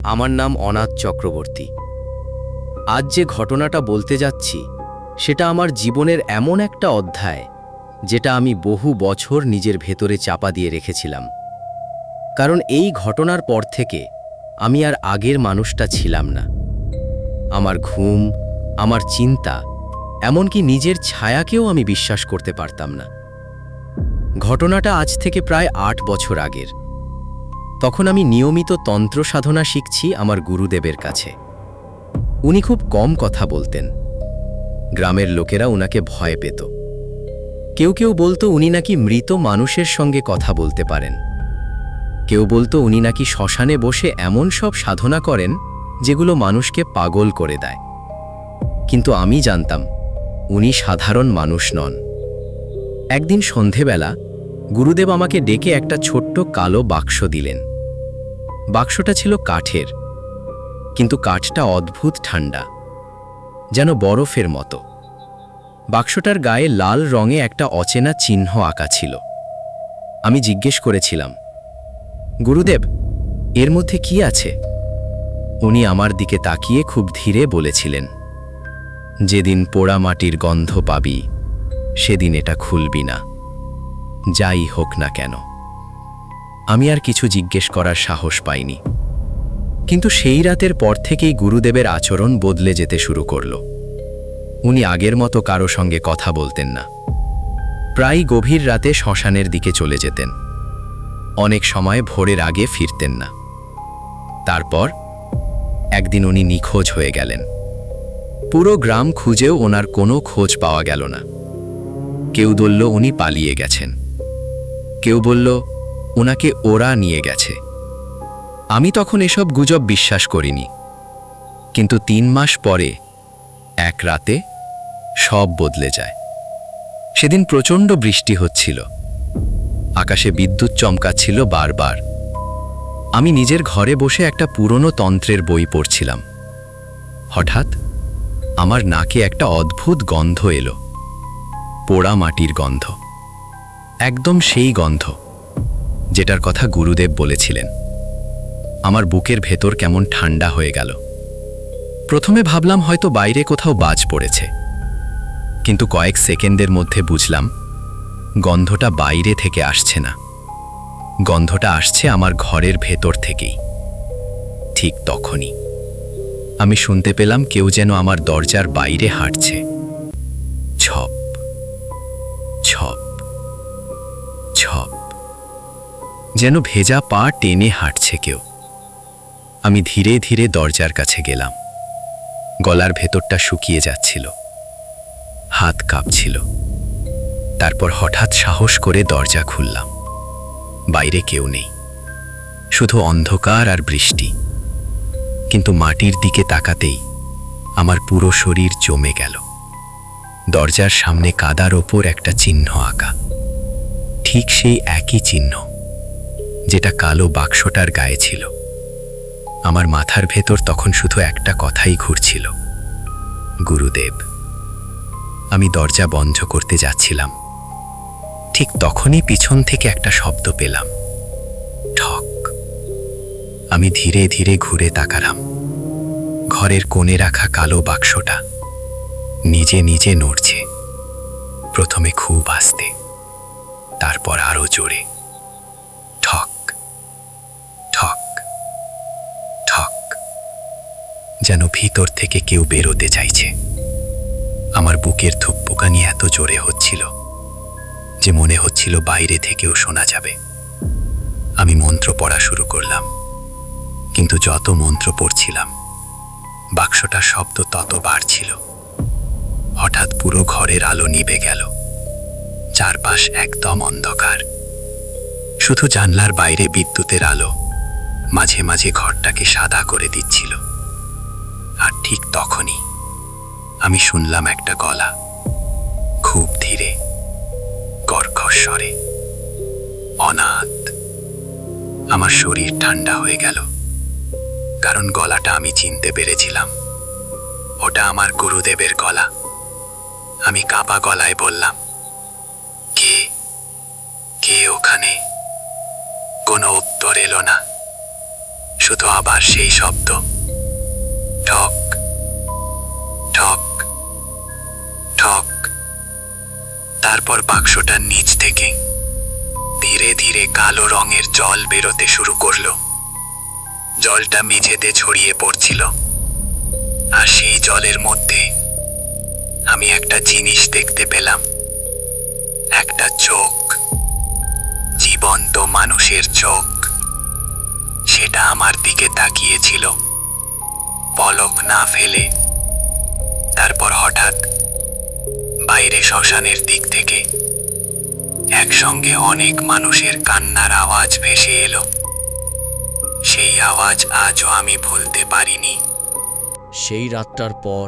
আমার নাম অনাথ চক্রবর্তী। আজ যে ঘটনাটা বলতে যাচ্ছি সেটা আমার জীবনের এমন একটা অধ্যায় যেটা আমি বহু বছর নিজের ভেতরে চাপা দিয়ে রেখেছিলাম। কারণ এই ঘটনার পর থেকে আমি আর আগের মানুষটা ছিলাম না। আমার ঘুম, আমার চিন্তা, এমনকি নিজের ছায়াকেও আমি বিশ্বাস করতে পারতাম না। ঘটনাটা আজ থেকে প্রায় ৮ বছর আগের। তখন আমি নিয়মিত তন্ত্র সাধনা শিখছি আমার গুরুদেবের কাছে। উনি খুব কম কথা বলতেন। গ্রামের লোকেরা উনাকে ভয় পেত। কেউ কেউ বলতো উনি নাকি মৃত মানুষের সঙ্গে কথা বলতে পারেন। কেউ বলতো উনি নাকি শ্মশানে বসে এমন সব সাধনা করেন যেগুলো মানুষকে পাগল করে দেয়। কিন্তু আমি জানতাম উনি সাধারণ মানুষ নন। একদিন সন্ধেবেলা গুরুদেব আমাকে ডেকে একটা ছোট্ট কালো বাক্স দিলেন। বাক্সটা ছিল কাঠের, কিন্তু কাঠটা অদ্ভুত ঠান্ডা, যেন বরফের মতো। বাক্সটার গায়ে লাল রঙে একটা অচেনা চিহ্ন আঁকা ছিল। আমি জিজ্ঞেস করেছিলাম, গুরুদেব, এর মধ্যে কি আছে? উনি আমার দিকে তাকিয়ে খুব ধীরে বলেছিলেন, যেদিন পোড়া মাটির গন্ধ পাবি সেদিন এটা খুলবি না, যাই হোক না কেন। আমি আর কিছু জিজ্ঞেস করার সাহস পাইনি। কিন্তু সেই রাতের পর থেকেই গুরুদেবের আচরণ বদলে যেতে শুরু করল। উনি আগের মতো কারো সঙ্গে কথা বলতেন না। প্রায় গভীর রাতে শ্মশানের দিকে চলে যেতেন। অনেক সময় ভোরের আগে ফিরতেন না। তারপর একদিন উনি নিখোঁজ হয়ে গেলেন। পুরো গ্রাম খুঁজেও ওনার কোনো খোঁজ পাওয়া গেল না। কেউ বলল উনি পালিয়ে গেছেন, কেউ বলল ওনাকে ওরা নিয়ে গেছে। আমি তখন এসব গুজব বিশ্বাস করিনি। কিন্তু ৩ মাস পরে এক রাতে সব বদলে যায়। সেদিন প্রচণ্ড বৃষ্টি হচ্ছিল। আকাশে বিদ্যুৎ চমকাচ্ছিল বারবার। আমি নিজের ঘরে বসে একটা পুরনো তন্ত্রের বই পড়ছিলাম। হঠাৎ আমার নাকে একটা অদ্ভুত গন্ধ এলো, পোড়া মাটির গন্ধ। একদম সেই গন্ধ যেটার কথা গুরুদেব বলেছিলেন। আমার বুকের ভেতর কেমন ঠান্ডা হয়ে গেল। প্রথমে ভাবলাম হয়তো বাইরে কোথাও বাজ পড়েছে, কিন্তু কয়েক সেকেন্ডের মধ্যে বুঝলাম গন্ধটা বাইরে থেকে আসছে না, গন্ধটা আসছে আমার ঘরের ভেতর থেকেই। ঠিক তখনই আমি শুনতে পেলাম কেউ যেন আমার দরজার বাইরে হাঁটছে। ছপ ছপ ছপ, যেন ভেজা পা টেনে হাঁটছে কেউ। আমি ধীরে ধীরে দরজার কাছে গেলাম। গলার ভেতরটা শুকিয়ে যাচ্ছিল, হাত কাঁপছিল। তারপর হঠাৎ সাহস করে দরজা খুললাম। বাইরে কেউ নেই, শুধু অন্ধকার আর বৃষ্টি। কিন্তু মাটির দিকে তাকাতেই আমার পুরো শরীর জমে গেল। দরজার সামনে কাদার ওপর একটা চিহ্ন আঁকা, ঠিক সেই একই চিহ্ন যেটা কালো বাক্সটার গায়ে ছিল। আমার মাথার ভেতর তখন শুধু একটা কথাই ঘুরছিল, গুরুদেব। আমি দরজা বন্ধ করতে যাচ্ছিলাম, ঠিক তখনই পিছন থেকে একটা শব্দ পেলাম, ঠক। আমি ধীরে ধীরে ঘুরে তাকালাম। ঘরের কোণে রাখা কালো বাক্সটা নিজে নিজে নড়ছে। প্রথমে খুব আস্তে, তারপর আরো জোরে। ঠক ঠক ঠক, যেন ভিতর থেকে কেউ বেরোতে চাইছে। আমার বুকের ধুকপুকানি এত জোরে হচ্ছিল যে মনে হচ্ছিল বাইরে থেকেও শোনা যাবে। আমি মন্ত্র পড়া শুরু করলাম, কিন্তু যত মন্ত্র পড়ছিলাম বাক্সটার শব্দ তত বাড়ছিল। হঠাৎ পুরো ঘরের আলো নিভে গেল। চারপাশ একদম অন্ধকার, শুধু জানলার বাইরে বিদ্যুতের আলো মাঝে মাঝে ঘরটাকে সাদা করে দিচ্ছিল। আর ঠিক তখনই আমি শুনলাম একটা গলা, খুব ধীরে, কর্কশ স্বরে, অনাথ। আমার শরীর ঠান্ডা হয়ে গেল, কারণ গলাটা আমি চিনতে পেরেছিলাম। ওটা আমার গুরুদেবের গলা। আমি কাঁপা গলায় বললাম, কে কে ওখানে? কোনো উত্তর এলো না। শুধু আবার সেই শব্দ, ঠক ঠক ঠক। তারপর বাক্সটার নিচ থেকে ধীরে ধীরে কালো রঙের জল বেরোতে শুরু করলো। জলটা মেঝেতে ছড়িয়ে পড়ছিল, আর সেই জলের মধ্যে আমি একটা জিনিস দেখতে পেলাম। একটা চোখ, জীবন্ত মানুষের চোখ। সেটা আমার দিকে তাকিয়েছিল, পলক না ফেলে। তারপর হঠাৎ বাইরে শ্মশানের দিক থেকে একসঙ্গে অনেক মানুষের কান্নার আওয়াজ ভেসে এলো। সেই আওয়াজ আজও আমি ভুলতে পারিনি। সেই রাতটার পর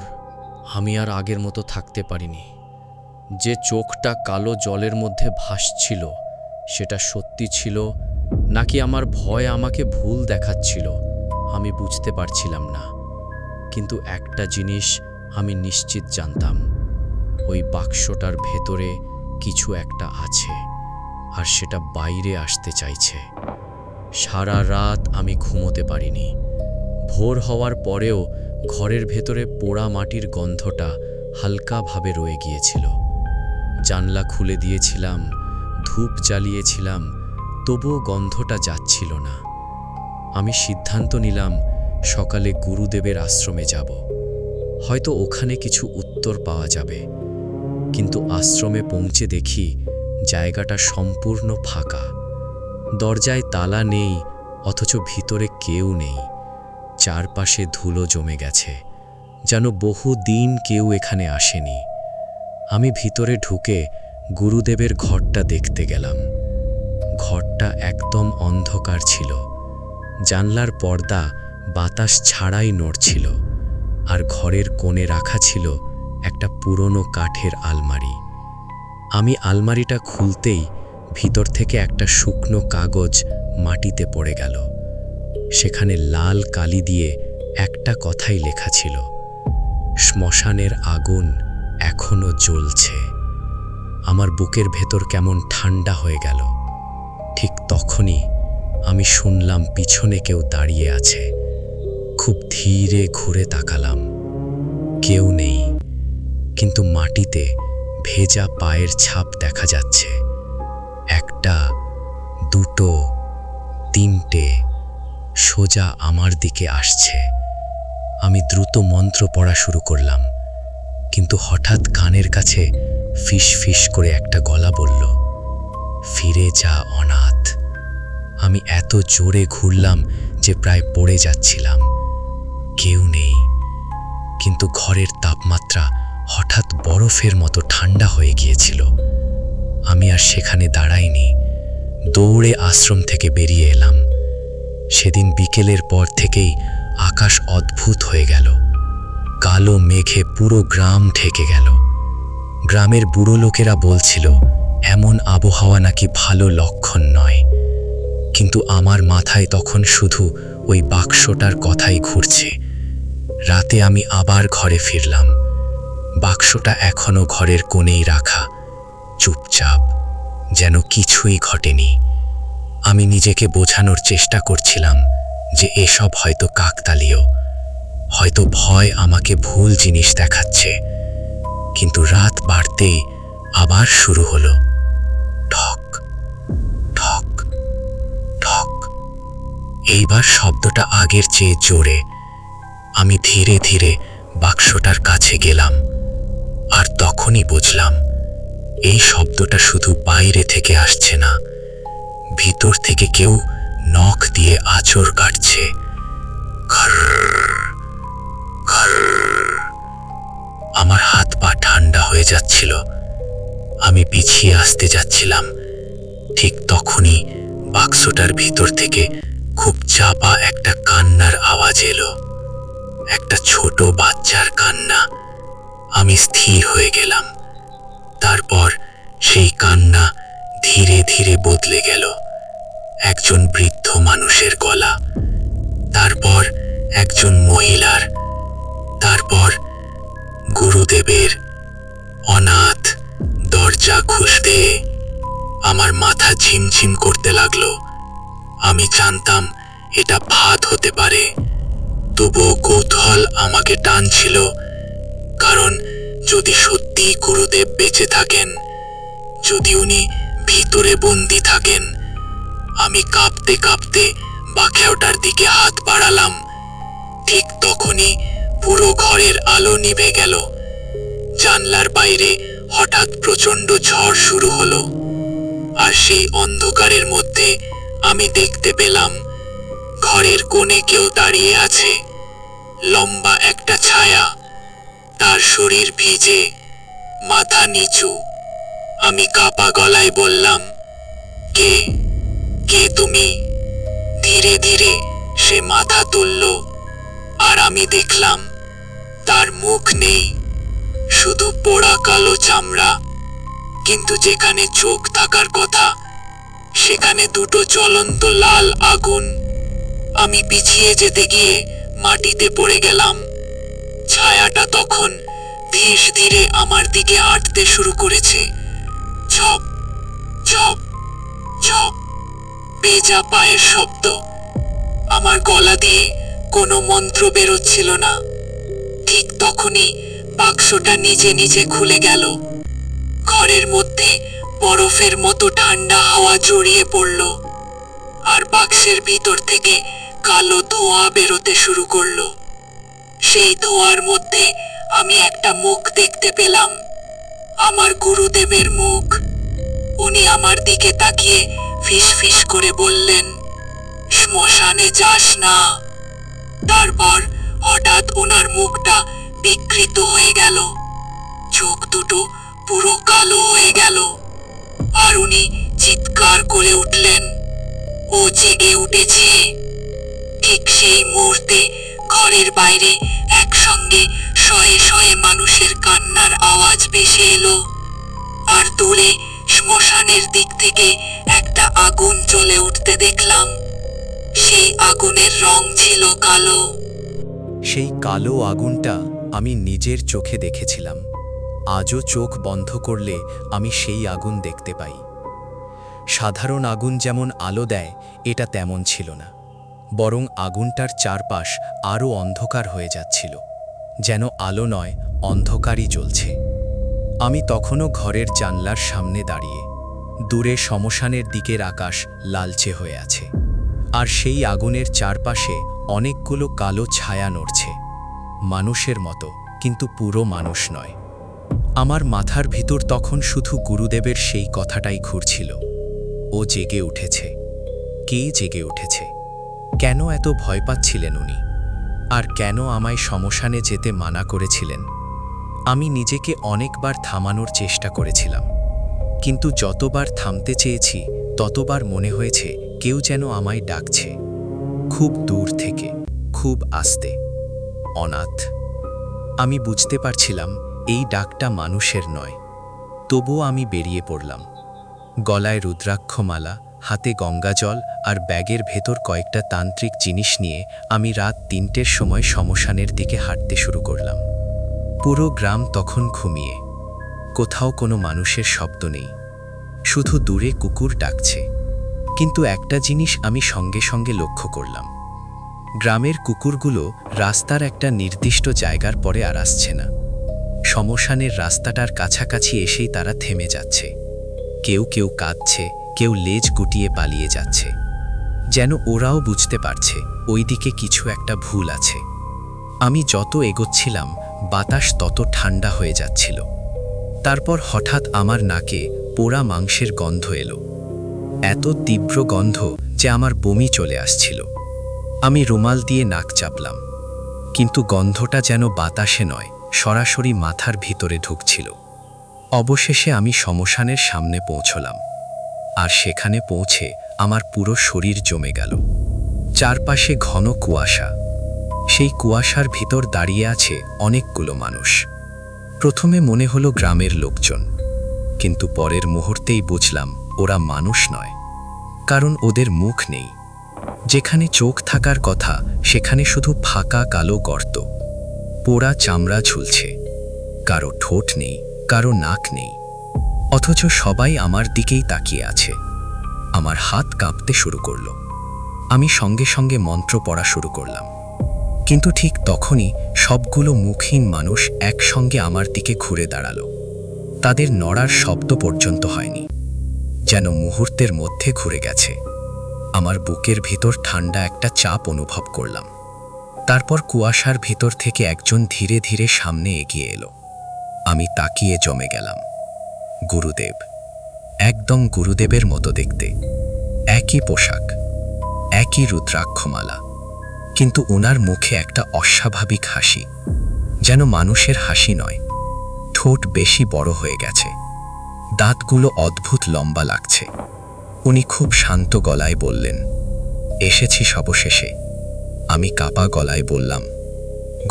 আমি আর আগের মতো থাকতে পারিনি। যে চোখটা কালো জলের মধ্যে ভাসছিল সেটা সত্যি ছিল নাকি আমার ভয় আমাকে ভুল দেখাচ্ছিল আমি বুঝতে পারছিলাম না। কিন্তু একটা জিনিস আমি নিশ্চিত জানতাম, ওই বাক্সটার ভেতরে কিছু একটা আছে, আর সেটা বাইরে আসতে চাইছে। সারা রাত আমি ঘুমোতে পারিনি। ভোর হওয়ার পরেও ঘরের ভেতরে পোড়া মাটির গন্ধটা হালকাভাবে রয়ে গিয়েছিল। জানলা খুলে দিয়েছিলাম, ধূপ জ্বালিয়েছিলাম, তবুও গন্ধটা যাচ্ছিল না। আমি সিদ্ধান্ত নিলাম সকালে গুরুদেবের আশ্রমে যাব। হয়তো ওখানে কিছু উত্তর পাওয়া যাবে। কিন্তু আশ্রমে পৌঁছে দেখি জায়গাটা সম্পূর্ণ ফাঁকা। দরজায় তালা নেই, অথচ ভিতরে কেউ নেই। চারপাশে ধুলো জমে গেছে, যেন বহু দিন কেউ এখানে আসেনি। আমি ভিতরে ঢুকে গুরুদেবের ঘরটা দেখতে গেলাম। ঘরটা একদম অন্ধকার ছিল। জানলার পর্দা বাতাস ছাড়াই নড়ছিল, আর ঘরের কোণে রাখা ছিল একটা পুরনো কাঠের আলমারি। আমি আলমারিটা খুলতেই ভিতর থেকে একটা শুকনো কাগজ মাটিতে পড়ে গেল। সেখানে লাল কালি দিয়ে একটা কথাই লেখা ছিল, শ্মশানের আগুন এখনো জ্বলছে। আমার বুকের ভেতর কেমন ঠান্ডা হয়ে গেল। ঠিক তখনই আমি শুনলাম পিছনে কেউ দাঁড়িয়ে আছে। খুব ধীরে ঘুরে তাকালাম, কেউ নেই, কিন্তু মাটিতে ভেজা পায়ের ছাপ দেখা যাচ্ছে। একটা, দুটো, তিনটে, সোজা আমার দিকে আসছে। আমি দ্রুত মন্ত্র পড়া শুরু করলাম, কিন্তু হঠাৎ কানের কাছে ফিস ফিস করে একটা গলা বলল, ফিরে যা অনাথ। আমি এত জোরে ঘুরলাম যে প্রায় পড়ে যাচ্ছিলাম। কেউ নেই, কিন্তু ঘরের তাপমাত্রা হঠাৎ বরফের মতো ঠান্ডা হয়ে গিয়েছিল। আমি আর সেখানে দাঁড়াইনি, দৌড়ে আশ্রম থেকে বেরিয়ে এলাম। সেদিন বিকেলের পর থেকেই আকাশ অদ্ভুত হয়ে গেল। কালো মেঘে পুরো গ্রাম ঢেকে গেল। গ্রামের বুড়ো লোকেরা বলছিল এমন আবহাওয়া নাকি ভালো লক্ষণ নয়। কিন্তু আমার মাথায় তখন শুধু ওই বাক্সটার কথাই ঘুরছে। রাতে আমি আবার ঘরে ফিরলাম। বাক্সটা এখনো ঘরের কোণেই রাখা, চুপচাপ, যেন কিছুই ঘটেনি। আমি নিজেকে বোঝানোর চেষ্টা করছিলাম যে এসব হয়তো কাকতালীয়, হয়তো ভয় আমাকে ভুল জিনিস দেখাচ্ছে। কিন্তু রাত বাড়তেই আবার শুরু হলো, ঠক ঠক ঠক। এইবার শব্দটা আগের চেয়ে জোরে। আমি ধীরে ধীরে বাক্সটার কাছে গেলাম, আর তখনই বুঝলাম এই শব্দটা শুধু বাইরে থেকে আসছে না, ভিতর থেকে কেউ নখ দিয়ে আঁচড় কাটছে। আমার হাত পা ঠান্ডা হয়ে যাচ্ছিল। আমি পিছিয়ে আসতে যাচ্ছিলাম। ঠিক তখনই বাক্সটার ভিতর থেকে খুব চাপা একটা কান্নার আওয়াজ এলো, একটা ছোট বাচ্চার কান্না। আমি স্থির হয়ে গেলাম। তারপর সেই কান্না ধীরে ধীরে বদলে গেল। একজন বৃদ্ধ মানুষের গলা, তারপর একজন মহিলার, তারপর গুরুদেবের। অনাথ দরজা খুলতে আমার মাথা ঝিমঝিম করতে লাগলো। আমি জানতাম এটা ফাঁদ হতে পারে, তবুও কৌতূহল আমাকে টানছিল। কারণ যদি সত্যি গুরুদেব বেঁচে থাকেন, যদি উনি ভিতরে বন্দি থাকেন। আমি কাঁপতে কাঁপতে বাক্যাওটার দিকে হাত বাড়ালাম। ঠিক তখনই পুরো ঘরের আলো নিভে গেল। জানলার বাইরে হঠাৎ প্রচণ্ড ঝড় শুরু হলো, আর সেই অন্ধকারের মধ্যে আমি দেখতে পেলাম ঘরের কোণে কেউ দাঁড়িয়ে আছে। লম্বা একটা ছায়া, তার শরীর ভিজে, মাথা নিচু। আমি কাঁপা গলায় বললাম, কে কে তুমি? ধীরে ধীরে সে মাথা তুলল, আর আমি দেখলাম তার মুখ নেই, শুধু পোড়া কালো চামড়া। কিন্তু যেখানে চোখ থাকার কথা, সেখানে দুটো জ্বলন্ত লাল আগুন। আমি পিছিয়ে যেতে গিয়ে মাটিতে পড়ে গেলাম। ছায়াটা তখন ধীরে ধীরে আমার দিকে হাঁটতে শুরু করেছে। ঝপ ঝপ ঝপ, ভেজা পায়ের শব্দ। আমার গলা দিয়ে কোনো মন্ত্র বেরোচ্ছিল না। ঠিক তখনই বাক্সটা নিজে নিজে খুলে গেল। ঘরের মধ্যে বরফের মতো ঠান্ডা হাওয়া জড়িয়ে পড়ল, আর বাক্সের ভিতর থেকে কালো ধোঁয়া বেরোতে শুরু করলো। সেই ধোঁয়ার মধ্যে আমি একটা মুখ দেখতে পেলাম, আমার গুরুদেবের মুখ। উনি আমার দিকে তাকিয়ে ফিসফিস করে বললেন, শ্মশানে যাস না। তারপর হঠাৎ ওনার মুখটা বিকৃত হয়ে গেল, চোখ দুটো পুরো কালো হয়ে গেল, আর উনি চিৎকার করে উঠলেন, ও জেগে উঠেছে। ঠিক সেই মুহূর্তে ঘরের বাইরে একসঙ্গে শয়ে শয়ে মানুষের কান্নার আওয়াজ ভেসে এলো, আর দূরে শ্মশানের দিক থেকে একটা আগুন জ্বলে উঠতে দেখলাম। সেই আগুনের রং ছিল কালো। সেই কালো আগুনটা আমি নিজের চোখে দেখেছিলাম। আজও চোখ বন্ধ করলে আমি সেই আগুন দেখতে পাই। সাধারণ আগুন যেমন আলো দেয়, এটা তেমন ছিল না, বরং আগুনটার চারপাশ আরও অন্ধকার হয়ে যাচ্ছিল, যেন আলো নয়, অন্ধকারই জ্বলছে। আমি তখনও ঘরের জানলার সামনে দাঁড়িয়ে। দূরে শ্মশানের দিকের আকাশ লালচে হয়ে আছে, আর সেই আগুনের চারপাশে অনেকগুলো কালো ছায়া নড়ছে, মানুষের মতো, কিন্তু পুরো মানুষ নয়। আমার মাথার ভিতর তখন শুধু গুরুদেবের সেই কথাটাই ঘুরছিল, ও জেগে উঠেছে। কে জেগে উঠেছে? কেন এত ভয় পাচ্ছিলেন উনি? আর কেন আমায় শ্মশানে যেতে মানা করেছিলেন? আমি নিজেকে অনেকবার থামানোর চেষ্টা করেছিলাম, কিন্তু যতবার থামতে চেয়েছি ততবার মনে হয়েছে কেউ যেন আমায় ডাকছে, খুব দূর থেকে, খুব আস্তে, অনাথ। আমি বুঝতে পারছিলাম এই ডাকটা মানুষের নয়। তবুও আমি বেরিয়ে পড়লাম। গলায় রুদ্রাক্ষমালা, হাতে গঙ্গাজল আর ব্যাগের ভেতর কয়েকটা তান্ত্রিক জিনিস নিয়ে আমি রাত ৩টের সময় শ্মশানের দিকে হাঁটতে শুরু করলাম। পুরো গ্রাম তখন ঘুমিয়ে, কোথাও কোনো মানুষের শব্দ নেই, শুধু দূরে কুকুর ডাকছে। কিন্তু একটা জিনিস আমি সঙ্গে সঙ্গে লক্ষ্য করলাম, গ্রামের কুকুরগুলো রাস্তার একটা নির্দিষ্ট জায়গার পরে আর আসছে না। শ্মশানের রাস্তাটার কাছাকাছি এসেই তারা থেমে যাচ্ছে। কেউ কেউ কাঁদছে, কেউ লেজ গুটিয়ে পালিয়ে যাচ্ছে, যেন ওরাও বুঝতে পারছে ওইদিকে কিছু একটা ভুল আছে। আমি যত এগোচ্ছিলাম বাতাস তত ঠান্ডা হয়ে যাচ্ছিল। তারপর হঠাৎ আমার নাকে পোড়া মাংসের গন্ধ এলো, এত তীব্র গন্ধ যে আমার বমি চলে আসছিল। আমি রুমাল দিয়ে নাক চাপলাম, কিন্তু গন্ধটা যেন বাতাসে নয়, সরাসরি মাথার ভিতরে ঢুকছিল। অবশেষে আমি শ্মশানের সামনে পৌঁছলাম, আর সেখানে পৌঁছে আমার পুরো শরীর জমে গেল। চারপাশে ঘন কুয়াশা, সেই কুয়াশার ভিতর দাঁড়িয়ে আছে অনেকগুলো মানুষ। প্রথমে মনে হলো গ্রামের লোকজন, কিন্তু পরের মুহূর্তেই বুঝলাম ওরা মানুষ নয়, কারণ ওদের মুখ নেই। যেখানে চোখ থাকার কথা সেখানে শুধু ফাঁকা কালো গর্ত, পোড়া চামড়া ঝুলছে। কারো ঠোঁট নেই, কারো নাক নেই, অথচ সবাই আমার দিকেই তাকিয়ে আছে। আমার হাত কাঁপতে শুরু করলো। আমি সঙ্গে সঙ্গে মন্ত্র পড়া শুরু করলাম, কিন্তু ঠিক তখনই সবগুলো মুখহীন মানুষ একসঙ্গে আমার দিকে ঘুরে দাঁড়ালো। তাদের নড়ার শব্দ পর্যন্ত হয়নি, যেন মুহূর্তের মধ্যে ঘুরে গেছে। আমার বুকের ভিতর ঠান্ডা একটা চাপ অনুভব করলাম। তারপর কুয়াশার ভিতর থেকে একজন ধীরে ধীরে সামনে এগিয়ে এলো। আমি তাকিয়ে জমে গেলাম। গুরুদেব, একদম গুরুদেবের মতো দেখতে, একই পোশাক, একই রুদ্রাক্ষমালা, কিন্তু ওনার মুখে একটা অস্বাভাবিক হাসি, যেন মানুষের হাসি নয়। ঠোঁট বেশি বড় হয়ে গেছে, দাঁতগুলো অদ্ভুত লম্বা লাগছে। উনি খুব শান্ত গলায় বললেন, এসেছি সবশেষে। আমি কাপা গলায় বললাম,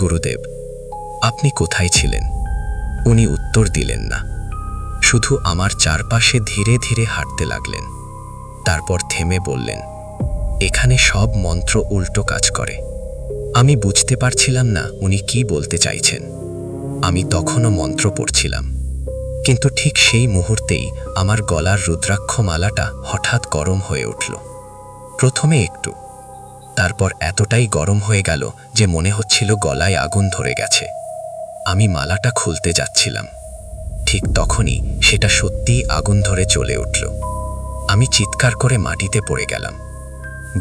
গুরুদেব, আপনি কোথায় ছিলেন? উনি উত্তর দিলেন না, শুধু আমার চারপাশে ধীরে ধীরে হাঁটতে লাগলেন। তারপর থেমে বললেন, এখানে সব মন্ত্র উল্টো কাজ করে। আমি বুঝতে পারছিলাম না উনি কি বলতে চাইছেন। আমি তখনও মন্ত্র পড়ছিলাম, কিন্তু ঠিক সেই মুহূর্তেই আমার গলার রুদ্রাক্ষ মালাটা হঠাৎ গরম হয়ে উঠল। প্রথমে একটু, তারপর এতটাই গরম হয়ে গেল যে মনে হচ্ছিল গলায় আগুন ধরে গেছে। আমি মালাটা খুলতে যাচ্ছিলাম, ঠিক তখনই সেটা সত্যিই আগুন ধরে জ্বলে উঠল। আমি চিৎকার করে মাটিতে পড়ে গেলাম।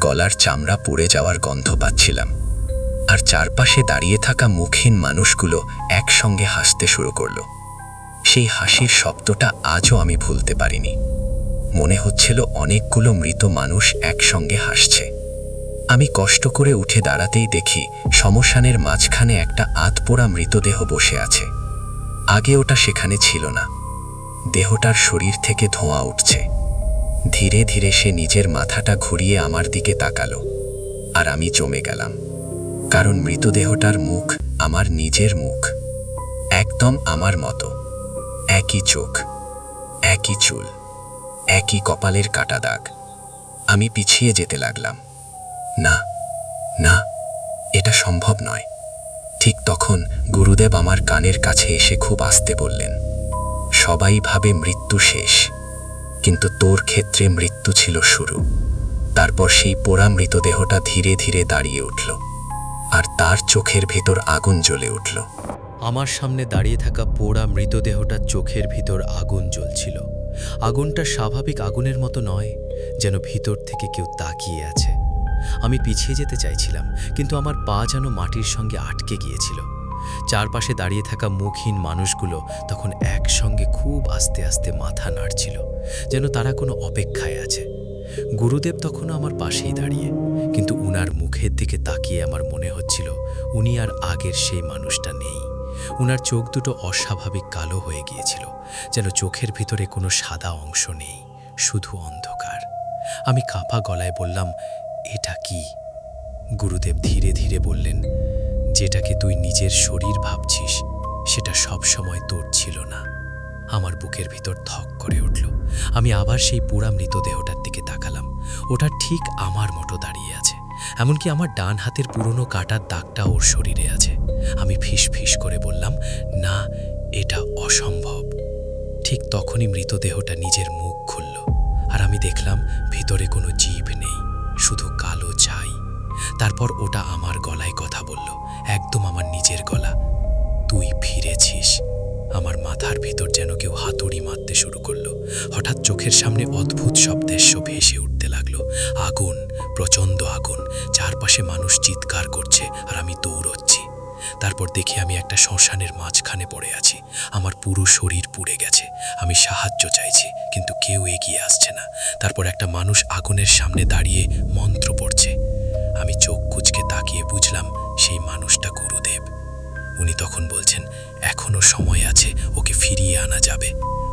গলার চামড়া পুড়ে যাওয়ার গন্ধ পাচ্ছিলাম, আর চারপাশে দাঁড়িয়ে থাকা মুখহীন মানুষগুলো একসঙ্গে হাসতে শুরু করলো। সেই হাসির শব্দটা আজও আমি ভুলতে পারিনি। মনে হচ্ছিল অনেকগুলো মৃত মানুষ একসঙ্গে হাসছে। আমি কষ্ট করে উঠে দাঁড়াতেই দেখি শ্মশানের মাঝখানে একটা আধপোড়া মৃতদেহ বসে আছে। আগে ওটা সেখানে ছিল না। দেহটার শরীর থেকে ধোঁয়া উঠছে। ধীরে ধীরে সে নিজের মাথাটা ঘুরিয়ে আমার দিকে তাকালো, আর আমি জমে গেলাম। কারণ মৃতদেহটার মুখ আমার নিজের মুখ, একদম আমার মতো। একই চোখ, একই চুল, একই কপালের কাটা দাগ। আমি পিছিয়ে যেতে লাগলাম। না না, এটা সম্ভব নয়। ঠিক তখন গুরুদেব আমার কানের কাছে এসে খুব আস্তে বললেন, সবাই ভাবে মৃত্যু শেষ, কিন্তু তোর ক্ষেত্রে মৃত্যু ছিল শুরু। তারপর সেই পোড়া মৃতদেহটা ধীরে ধীরে দাঁড়িয়ে উঠল, আর তার চোখের ভেতর আগুন জ্বলে উঠল। আমার সামনে দাঁড়িয়ে থাকা পোড়া মৃতদেহটার চোখের ভিতর আগুন জ্বলছিল। আগুনটা স্বাভাবিক আগুনের মতো নয়, যেন ভিতর থেকে কেউ তাকিয়ে আছে। আমি পিছিয়ে যেতে চাইছিলাম, কিন্তু আমার পা যেন মাটির সঙ্গে আটকে গিয়েছিল। চারপাশে দাঁড়িয়ে থাকা মুখহীন মানুষগুলো তখন একসঙ্গে খুব আস্তে আস্তে মাথা নাড়ছিল, যেন তারা কোনো অপেক্ষায় আছে। গুরুদেব তখনও আমার পাশেই দাঁড়িয়ে, কিন্তু উনার মুখের দিকে তাকিয়ে আমার মনে হচ্ছিল উনি আর আগের সেই মানুষটা নেই। উনার চোখ দুটো অস্বাভাবিক কালো হয়ে গিয়েছিল, যেন চোখের ভিতরে কোনো সাদা অংশ নেই, শুধু অন্ধকার। আমি কাঁপা গলায় বললাম, এটা কি? গুরুদেব ধীরে ধীরে বললেন, যেটাকে তুই নিজের শরীর ভাবছিস সেটা সব সময় তোর ছিল না। আমার বুকের ভিতর ধক করে উঠল। আমি আবার সেই পোড়া মৃতদেহটার দিকে তাকালাম। ওটা ঠিক আমার মতো দাঁড়িয়ে আছে, এমনকি আমার ডান হাতের পুরনো কাটার দাগটা ওর শরীরে আছে। আমি ফিস ফিস করে বললাম, না, এটা অসম্ভব। ঠিক তখনই মৃতদেহটা নিজের মুখ খুলল, আর আমি দেখলাম ভিতরে কোনো জীব নেই, শুধু কালো ছাই। তারপর ওটা আমার গলায় কথা বলল, একদম আমার নিজের গলা, তুই ফিরেছিস। আমার মাথার ভিতর যেন কেউ হাতুড়ি মারতে শুরু করলো। হঠাৎ চোখের সামনে অদ্ভুত সব দৃশ্য ভেসে উঠতে লাগলো। আগুন, প্রচণ্ড আগুন, চারপাশে মানুষ চিৎকার করছে, আর আমি দৌড়চ্ছি। তারপর দেখি আমি একটা শ্মশানের মাঝখানে পড়ে আছি। আমার পুরো শরীর পুড়ে গেছে। আমি সাহায্য চাইছি, কিন্তু কেউ এগিয়ে আসছে না। তারপর একটা মানুষ আগুনের সামনে দাঁড়িয়ে মন্ত্র পড়ছে। আমি চোখ কুঁচকে তাকিয়ে বুঝলাম সেই মানুষটা গুরুদেব। উনি তখন বলছেন, এখনো সময় আছে, ওকে ফিরিয়ে আনা যাবে।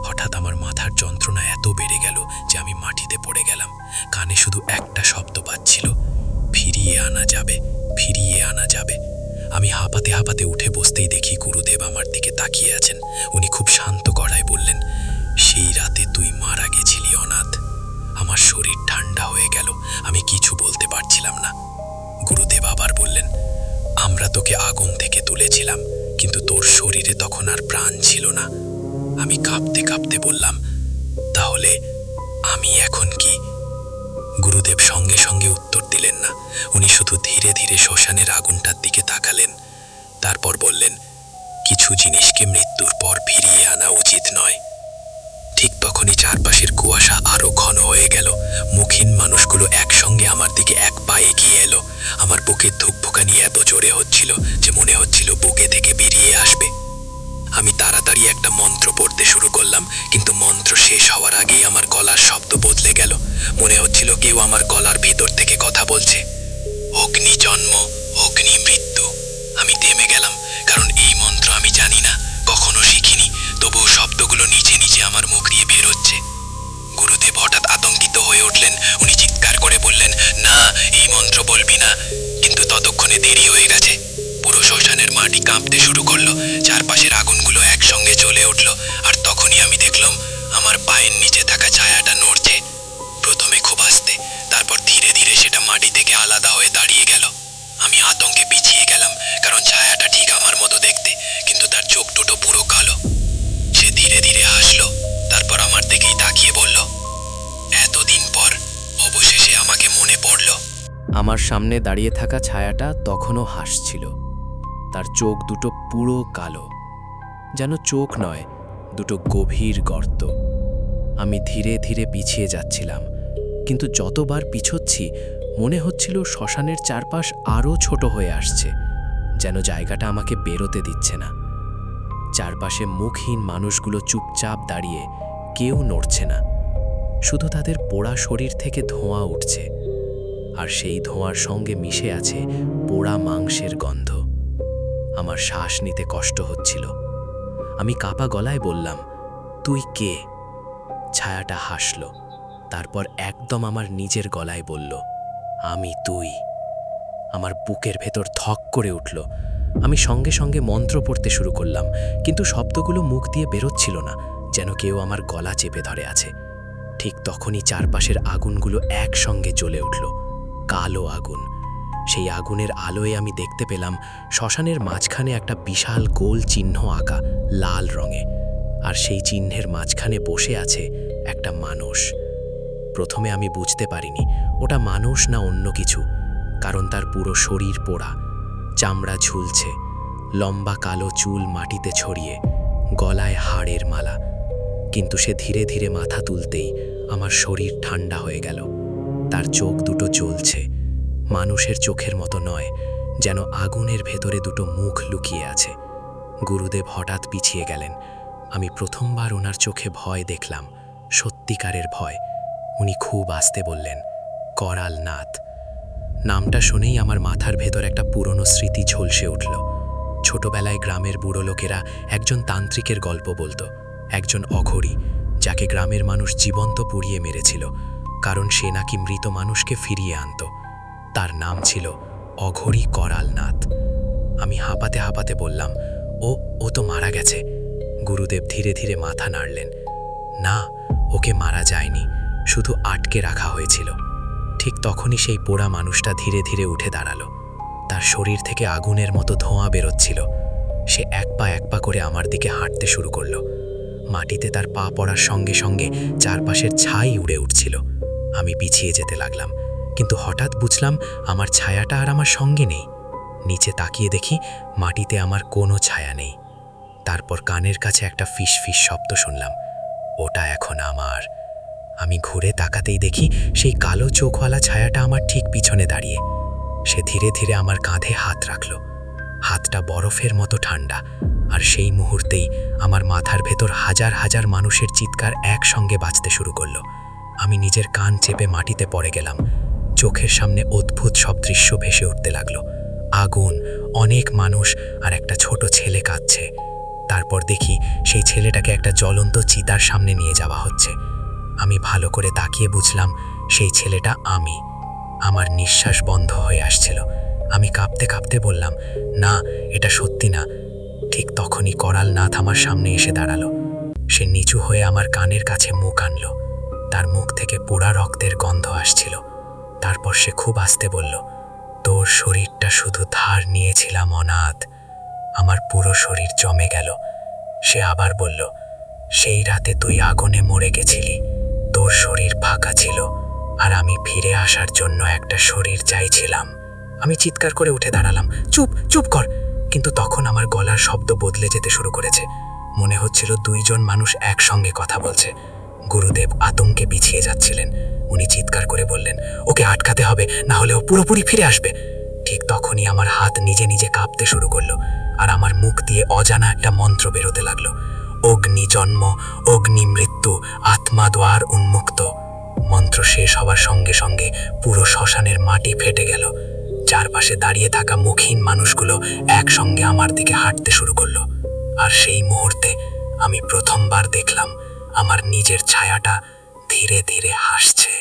হঠাৎ আমার মাথার যন্ত্রণা এত বেড়ে গেল যে আমি মাটিতে পড়ে গেলাম। কানে শুধু একটা শব্দ পাচ্ছিল, ফিরিয়ে আনা যাবে, ফিরিয়ে আনা যাবে। আমি হাঁপাতে হাঁপাতে উঠে বসতেই দেখি গুরুদেব আমার দিকে তাকিয়ে আছেন। উনি খুব শান্ত গলায় বললেন, সেই রাতে তুই মারা গেছিলি অনাথ। আমার শরীর ঠান্ডা হয়ে গেল, আমি কিছু বলতে পারছিলাম না। গুরুদেব আবার বললেন, আমরা তোকে আগুন থেকে তুলেছিলাম, কিন্তু তোর শরীরে তখন আর প্রাণ ছিল না। আমি কাঁপতে কাঁপতে বললাম, তাহলে আমি এখন কি? গুরুদেব সঙ্গে সঙ্গে উত্তর দিলেন না। উনি শুধু ধীরে ধীরে শ্মশানের আগুনটার দিকে তাকালেন। তারপর বললেন, কিছু জিনিসকে মৃত্যুর পর ফিরিয়ে আনা উচিত নয়। ঠিক তখনই চারপাশের কুয়াশা আরো ঘন হয়ে গেল। মুখহীন মানুষগুলো একসঙ্গে আমার দিকে এক পা এগিয়ে এলো। আমার বুকের ধুকভুকানি এত জোরে হচ্ছিল যে মনে হচ্ছিল বুকে থেকে বেরিয়ে আসবে। আমি তাড়াতাড়ি একটা মন্ত্র পড়তে শুরু করলাম, কিন্তু মন্ত্র শেষ হওয়ার আগেই আমার গলার শব্দ বদলে গেল। মনে হচ্ছিল কেউ আমার গলার ভেতর থেকে কথা বলছে, অগ্নি জন্ম, অগ্নি মৃত্যু। আমি থেমে গেলাম, কারণ এই মন্ত্র আমি জানি না, কখনো শিখিনি। তবুও শব্দগুলো নিচে নিচে আমার মুখ দিয়ে বের হচ্ছে। গুরুদেব হঠাৎ আতঙ্কিত হয়ে উঠলেন। উনি চিৎকার করে বললেন, না, এই মন্ত্র বলবি না। কিন্তু ততক্ষণে দেরি হয়ে গেছে। পুরো শ্মশানের মাটি কাঁপতে শুরু করলো। চারপাশের আগুনগুলো একসঙ্গে জ্বলে উঠল। আর তখনই আমি দেখলাম আমার পায়ের নিচে থাকা ছায়াটা নড়ছে। প্রথমে খুব আস্তে, তারপর ধীরে ধীরে সেটা মাটি থেকে আলাদা হয়ে দাঁড়িয়ে গেল। আমি আতঙ্কে পিছিয়ে গেলাম, কারণ ছায়াটা ঠিক আমার মতো দেখতে, কিন্তু তার চোখ দুটো পুরো কালো। সে ধীরে ধীরে হাসলো, তারপর আমার দিকেই তাকিয়ে বলল, এতদিন পর অবশেষে আমাকে মনে পড়ল। আমার সামনে দাঁড়িয়ে থাকা ছায়াটা তখনও হাসছিল। তার চোখ দুটো পুরো কালো, যেন চোখ নয়, দুটো গভীর গর্ত। আমি ধীরে ধীরে পিছিয়ে যাচ্ছিলাম, কিন্তু যতবার পিছোচ্ছি মনে হচ্ছিল শ্মশানের চারপাশ আরও ছোট হয়ে আসছে, যেন জায়গাটা আমাকে বেরোতে দিচ্ছে না। চারপাশে মুখহীন মানুষগুলো চুপচাপ দাঁড়িয়ে, কেউ নড়ছে না। শুধু তাদের পোড়া শরীর থেকে ধোঁয়া উঠছে, আর সেই ধোঁয়ার সঙ্গে মিশে আছে পোড়া মাংসের গন্ধ। আমার শ্বাস নিতে কষ্ট হচ্ছিল। আমি কাঁপা গলায় বললাম, তুই কে? ছায়াটা হাসল, তারপর একদম আমার নিজের গলায় বলল, আমি তুই। আমার বুকের ভেতর ধক করে উঠল। আমি সঙ্গে সঙ্গে মন্ত্র পড়তে শুরু করলাম, কিন্তু শব্দগুলো মুখ দিয়ে বেরোচ্ছিল না, যেন কেউ আমার গলা চেপে ধরে আছে। ঠিক তখনই চারপাশের আগুনগুলো একসঙ্গে জ্বলে উঠল, কালো আগুন। সেই আগুনের আলোয় আমি দেখতে পেলাম শ্মশানের মাঝখানে একটা বিশাল গোল চিহ্ন আঁকা লাল রঙে, আর সেই চিহ্নের মাঝখানে বসে আছে একটা মানুষ। প্রথমে আমি বুঝতে পারিনি ওটা মানুষ না অন্য কিছু, কারণ তার পুরো শরীর পোড়া, চামড়া ঝুলছে, লম্বা কালো চুল মাটিতে ছড়িয়ে, গলায় হাড়ের মালা। কিন্তু সে ধীরে ধীরে মাথা তুলতেই আমার শরীর ঠান্ডা হয়ে গেল। তার চোখ দুটো জ্বলছে, মানুষের চোখের মতো নয়, যেন আগুনের ভেতরে দুটো মুখ লুকিয়ে আছে। গুরুদেব হঠাৎ পিছিয়ে গেলেন। আমি প্রথমবার ওনার চোখে ভয় দেখলাম, সত্যিকারের ভয়। উনি খুব আস্তে বললেন, করাল নাথ। নামটা শুনেই আমার মাথার ভেতর একটা পুরনো স্মৃতি ঝলসে উঠল। ছোটবেলায় গ্রামের বুড়ো লোকেরা একজন তান্ত্রিকের গল্প বলতো, একজন অঘরী, যাকে গ্রামের মানুষ জীবন্ত পুড়িয়ে মেরেছিল, কারণ সে নাকি মৃত মানুষকে ফিরিয়ে আনত। তার নাম ছিল অঘরী করাল নাথ। আমি হাঁপাতে হাঁপাতে বললাম, ও তো মারা গেছে। গুরুদেব ধীরে ধীরে মাথা নাড়লেন, না, ওকে মারা যায়নি, শুধু আটকে রাখা হয়েছিল। ঠিক তখনই সেই পোড়া মানুষটা ধীরে ধীরে উঠে দাঁড়ালো। তার শরীর থেকে আগুনের মতো ধোঁয়া বেরোচ্ছিল। সে এক পা করে আমার দিকে হাঁটতে শুরু করলো। মাটিতে তার পা পড়ার সঙ্গে সঙ্গে চারপাশের ছাই উড়ে উঠছিল। আমি পিছিয়ে যেতে লাগলাম, কিন্তু হঠাৎ বুঝলাম আমার ছায়াটা আর আমার সঙ্গে নেই। নিচে তাকিয়ে দেখি মাটিতে আমার কোনো ছায়া নেই। তারপর কানের কাছে একটা ফিস ফিস শব্দ শুনলাম, ওটা এখন আমার। আমি ঘুরে তাকাতেই দেখি সেই কালো চোখওয়ালা ছায়াটা আমার ঠিক পিছনে দাঁড়িয়ে। সে ধীরে ধীরে আমার কাঁধে হাত রাখল। হাতটা বরফের মতো ঠান্ডা, আর সেই মুহূর্তেই আমার মাথার ভেতর হাজার হাজার মানুষের চিৎকার একসঙ্গে বাজতে শুরু করলো। আমি নিজের কান চেপে মাটিতে পড়ে গেলাম। চোখের সামনে অদ্ভুত সব দৃশ্য ভেসে উঠতে লাগলো, আগুন, অনেক মানুষ, আর একটা ছোট ছেলে কাঁদছে। তারপর দেখি সেই ছেলেটাকে একটা জ্বলন্ত চিতার সামনে নিয়ে যাওয়া হচ্ছে। আমি ভালো করে তাকিয়ে বুঝলাম সেই ছেলেটা আমি। আমার নিঃশ্বাস বন্ধ হয়ে আসছিল। আমি কাঁপতে কাঁপতে বললাম, না, এটা সত্যি না। ঠিক তখনই করাল নাথ আমার সামনে এসে দাঁড়ালো। সে নিচু হয়ে আমার কানের কাছে মুখ আনলো। তার মুখ থেকে পোড়া রক্তের গন্ধ আসছিল। তারপর সে খুব আস্তে বলল, তোর শরীরটা শুধু ধার নিয়েছিলাম অনাথ। আমার পুরো শরীর জমে গেল। সে আবার বলল, সেই রাতে তুই আগুনে মরে গেছিলি, তোর শরীর ফাঁকা ছিল, আর আমি ফিরে আসার জন্য একটা শরীর চাইছিলাম। আমি চিৎকার করে উঠে দাঁড়ালাম, চুপ চুপ কর। কিন্তু তখন আমার গলার শব্দ বদলে যেতে শুরু করেছে। মনে হচ্ছিল দুইজন মানুষ একসঙ্গে কথা বলছে। গুরুদেব আতঙ্কে পিছিয়ে যাচ্ছিলেন। উনি চিৎকার করে বললেন, ওকে আটকাতে হবে, না হলে ও পুরোপুরি ফিরে আসবে। ঠিক তখনই আমার হাত নিজে নিজে কাঁপতে শুরু করলো, আর আমার মুখ দিয়ে অজানা একটা মন্ত্র বেরোতে লাগলো। অগ্নি জন্ম, অগ্নি মৃত্যু, আত্মা দ্বার উন্মুক্ত। মন্ত্র শেষ হওয়ার সঙ্গে সঙ্গে পুরো শ্মশানের মাটি ফেটে গেল। চারপাশে দাঁড়িয়ে থাকা মুখহীন মানুষগুলো একসঙ্গে আমার দিকে হাঁটতে শুরু করলো। আর সেই মুহূর্তে আমি প্রথমবার দেখলাম আমার নিজের ছায়াটা ধীরে ধীরে হাসছে।